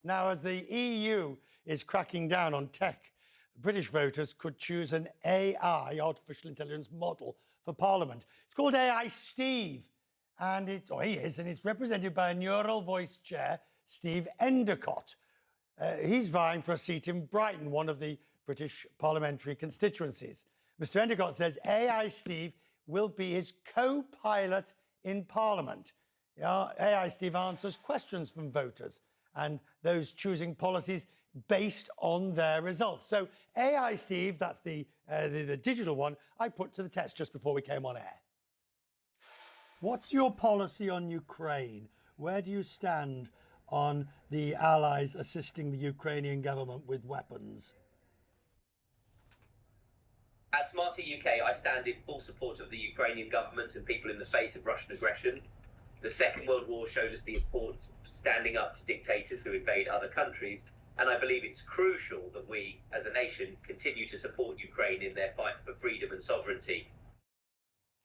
Now, as the EU is cracking down on tech, British voters could choose an AI, artificial intelligence model, for Parliament. It's called AI Steve, and it's represented by a neural voice chair, Steve Endacott. He's vying for a seat in Brighton, one of the British parliamentary constituencies. Mr. Endacott says AI Steve will be his co-pilot in Parliament. AI Steve answers questions from voters and those choosing policies based on their results. So AI Steve, that's the digital one, I put to the test just before we came on air. What's your policy on Ukraine? Where do you stand on the allies assisting the Ukrainian government with weapons? As Smarter UK, I stand in full support of the Ukrainian government and people in the face of Russian aggression. The Second World War showed us the importance of standing up to dictators who invade other countries, and I believe it's crucial that we, as a nation, continue to support Ukraine in their fight for freedom and sovereignty.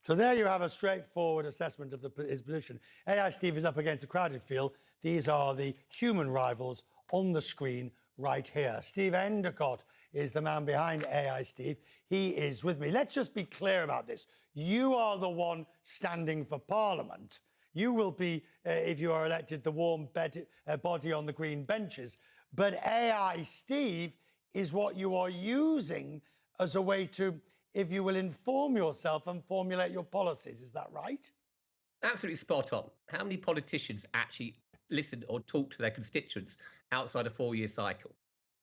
So there you have a straightforward assessment of his position. AI Steve is up against a crowded field. These are the human rivals on the screen right here. Steve Endacott is the man behind AI Steve. He is with me. Let's just be clear about this. You are the one standing for Parliament. You will be, if you are elected, the warm body on the green benches. But AI Steve is what you are using as a way to, if you will, inform yourself and formulate your policies. Is that right? Absolutely spot on. How many politicians actually listen or talk to their constituents outside a 4-year cycle?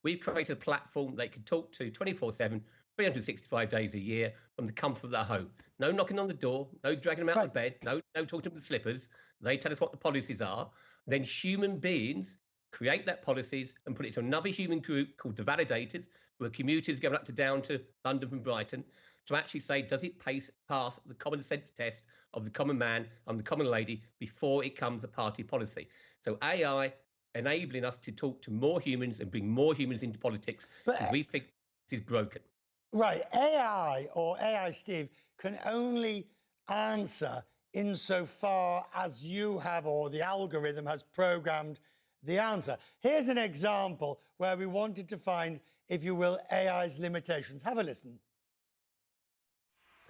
We've created a platform they can talk to 24/7, 365 days a year from the comfort of their home. No knocking on the door, no dragging them out of bed, no talking to them with slippers. They tell us what the policies are. Then human beings create that policies and put it to another human group called the validators, who are commuters going up to down to London from Brighton, to actually say, does it pass the common sense test of the common man and the common lady before it comes a party policy? So AI enabling us to talk to more humans and bring more humans into politics, because we think this is broken. Right. AI or AI Steve can only answer insofar as you have, or the algorithm has programmed the answer. Here's an example where we wanted to find, if you will, AI's limitations. Have a listen.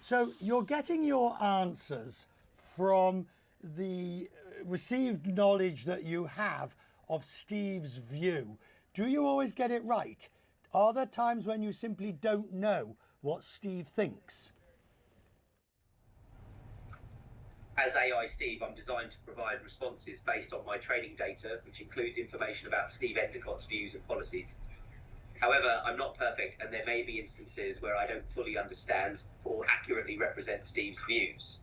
So you're getting your answers from the received knowledge that you have of Steve's view. Do you always get it right? Are there times when you simply don't know what Steve thinks? As AI Steve, I'm designed to provide responses based on my training data, which includes information about Steve Endacott's views and policies. However, I'm not perfect, and there may be instances where I don't fully understand or accurately represent Steve's views.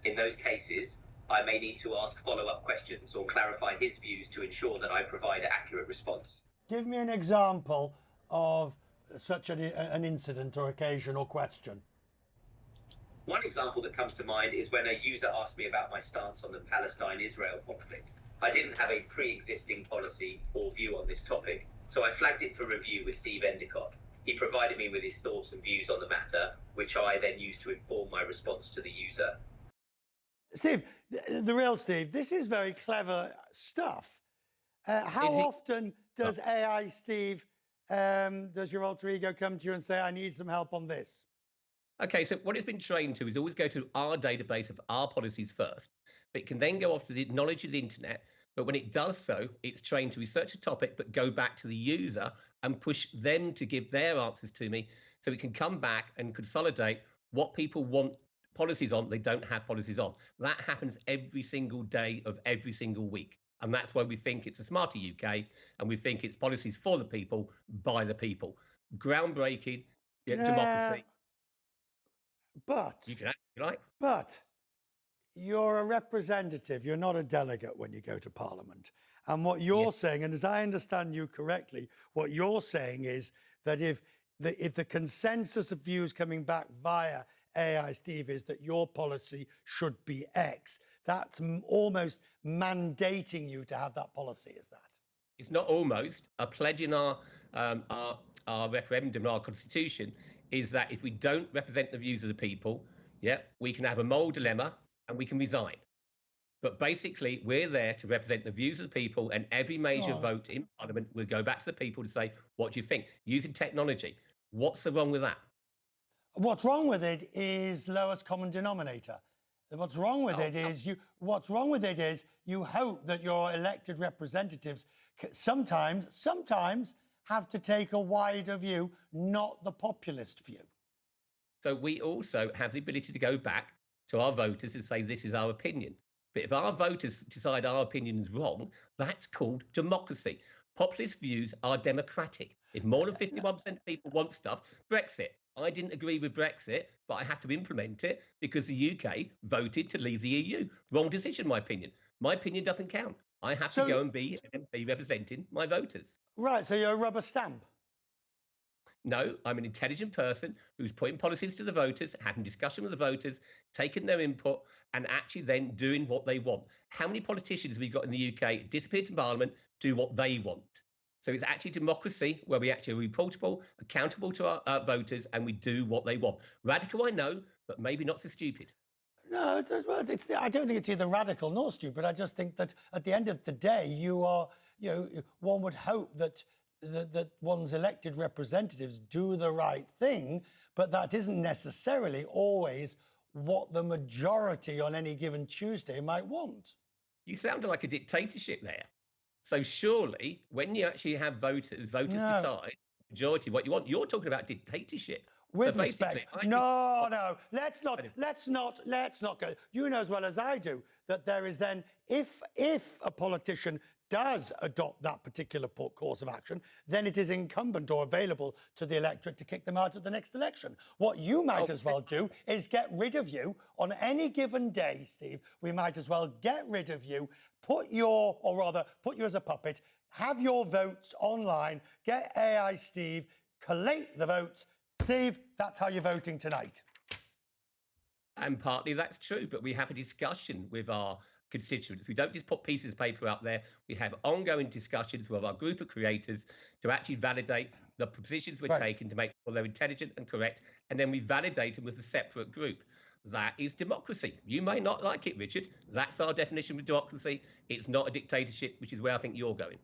In those cases, I may need to ask follow-up questions or clarify his views to ensure that I provide an accurate response. Give me an example of such an incident or occasion or question. One example that comes to mind is when a user asked me about my stance on the Palestine-Israel conflict. I didn't have a pre-existing policy or view on this topic, so I flagged it for review with Steve Endacott. He provided me with his thoughts and views on the matter, which I then used to inform my response to the user. Steve, the real Steve, this is very clever stuff. How often does AI Steve, does your alter ego come to you and say, I need some help on this? Okay, so what it's been trained to is always go to our database of our policies first, but it can then go off to the knowledge of the internet. But when it does so, it's trained to research a topic, but go back to the user and push them to give their answers to me, so it can come back and consolidate what people want policies on they don't have policies on. That happens every single day of every single week. And that's why we think it's a Smarter UK, and we think it's policies for the people, by the people. Groundbreaking democracy. But You can act like. But you're a representative. You're not a delegate when you go to Parliament. And what you're saying, and as I understand you correctly, what you're saying is that if the consensus of views coming back via AI Steve is that your policy should be X, that's almost mandating you to have that policy, is that? It's not almost. A pledge in our referendum, our constitution, is that if we don't represent the views of the people, we can have a moral dilemma and we can resign. But basically, we're there to represent the views of the people, and every major Oh. vote in Parliament will go back to the people to say, what do you think? Using technology. What's the wrong with that? What's wrong with it is lowest common denominator. What's wrong with Oh, it is you hope that your elected representatives sometimes have to take a wider view, not the populist view. so we also have the ability to go back to our voters and say, this is our opinion. But if our voters decide our opinion is wrong, that's called democracy. Populist views are democratic. If more than 51% of people want stuff, Brexit. I didn't agree with Brexit, but I have to implement it because the UK voted to leave the EU. Wrong decision, my opinion. My opinion doesn't count. I have to go and be an MP representing my voters. Right, so you're a rubber stamp. No, I'm an intelligent person who's putting policies to the voters, having discussion with the voters, taking their input, and actually then doing what they want. How many politicians have we got in the UK disappeared from Parliament, do what they want? So it's actually democracy where we actually are reportable, accountable to our voters, and we do what they want. Radical, I know, but maybe not so stupid. No, I don't think it's either radical nor stupid. I just think that at the end of the day, one would hope that one's elected representatives do the right thing, but that isn't necessarily always what the majority on any given Tuesday might want. You sound like a dictatorship there. So surely, when you actually have voters decide majority what you want. You're talking about dictatorship. With so respect, let's not go. You know as well as I do that there is then, if a politician does adopt that particular course of action, then it is incumbent or available to the electorate to kick them out at the next election. What you might as well do is get rid of you on any given day, Steve. We might as well get rid of you, put you as a puppet, have your votes online, get AI Steve, collate the votes. Steve, that's how you're voting tonight. And partly that's true, but we have a discussion with our constituents. We don't just put pieces of paper out there. We have ongoing discussions with our group of creators to actually validate the positions we're taking to make sure they're intelligent and correct, and then we validate them with a separate group. That is democracy. You may not like it, Richard. That's our definition of democracy. It's not a dictatorship, which is where I think you're going.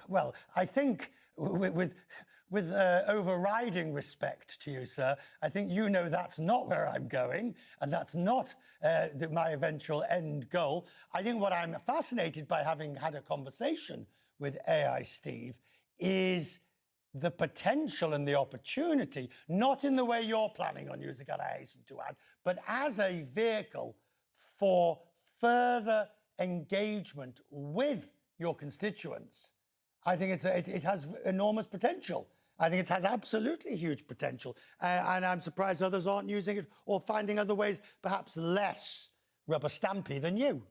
Well, I think with overriding respect to you, sir, I think you know that's not where I'm going, and that's not my eventual end goal. I think what I'm fascinated by, having had a conversation with AI Steve, is the potential and the opportunity, not in the way you're planning on using it, I hasten to add, but as a vehicle for further engagement with your constituents. I think it has enormous potential. I think it has absolutely huge potential. And I'm surprised others aren't using it or finding other ways, perhaps less rubber stampy than you.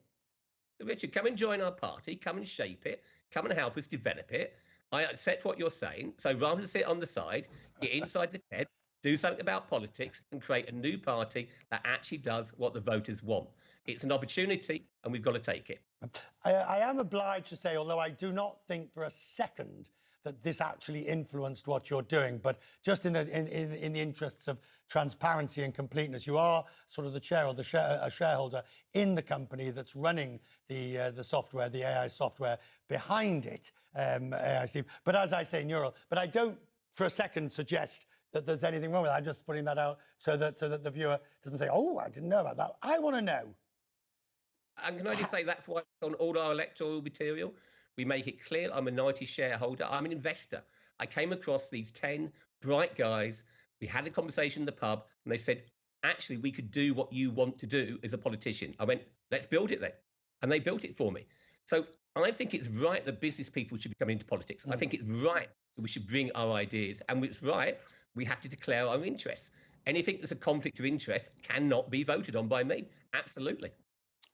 Richard, come and join our party, come and shape it, come and help us develop it. I accept what you're saying. So rather than sit on the side, get inside the tent, do something about politics and create a new party that actually does what the voters want. It's an opportunity and we've got to take it. I am obliged to say, although I do not think for a second that this actually influenced what you're doing, but just in the interests of transparency and completeness, you are sort of the chair or a shareholder in the company that's running the software, the AI software behind it, AI Steve. But as I say, Neural. But I don't for a second suggest that there's anything wrong with it. I'm just putting that out so that the viewer doesn't say, "Oh, I didn't know about that." I want to know. And can I just say that's why it's on all our electoral material. We make it clear I'm a minority shareholder. I'm an investor. I came across these 10 bright guys. We had a conversation in the pub and they said, actually, we could do what you want to do as a politician. I went, let's build it then. And they built it for me. So I think it's right that business people should be coming into politics. I think it's right that we should bring our ideas. And it's right, we have to declare our interests. Anything that's a conflict of interest cannot be voted on by me. Absolutely.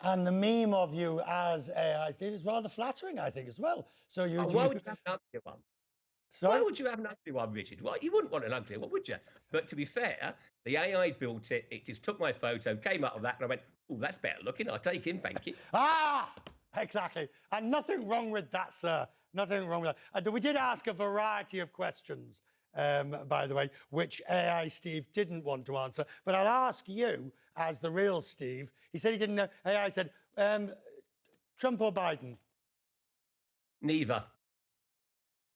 And the meme of you as AI Steve is rather flattering, I think, as well. So why would you have an ugly one? Sorry? Why would you have an ugly one, Richard? Well, you wouldn't want an ugly one, would you? But to be fair, the AI built it. It just took my photo, came up with that, and I went, oh, that's better looking. I'll take him, thank you. Ah, exactly. And nothing wrong with that, sir. Nothing wrong with that. We did ask a variety of questions, by the way, which AI Steve didn't want to answer. But I'll ask you, as the real Steve. He said he didn't know. AI said, Trump or Biden? Neither.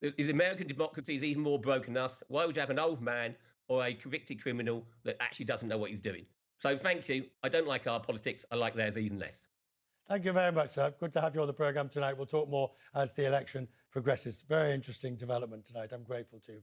Is American democracy is even more broken than us? Why would you have an old man or a convicted criminal that actually doesn't know what he's doing? So thank you. I don't like our politics. I like theirs even less. Thank you very much, sir. Good to have you on the programme tonight. We'll talk more as the election progresses. Very interesting development tonight. I'm grateful to you.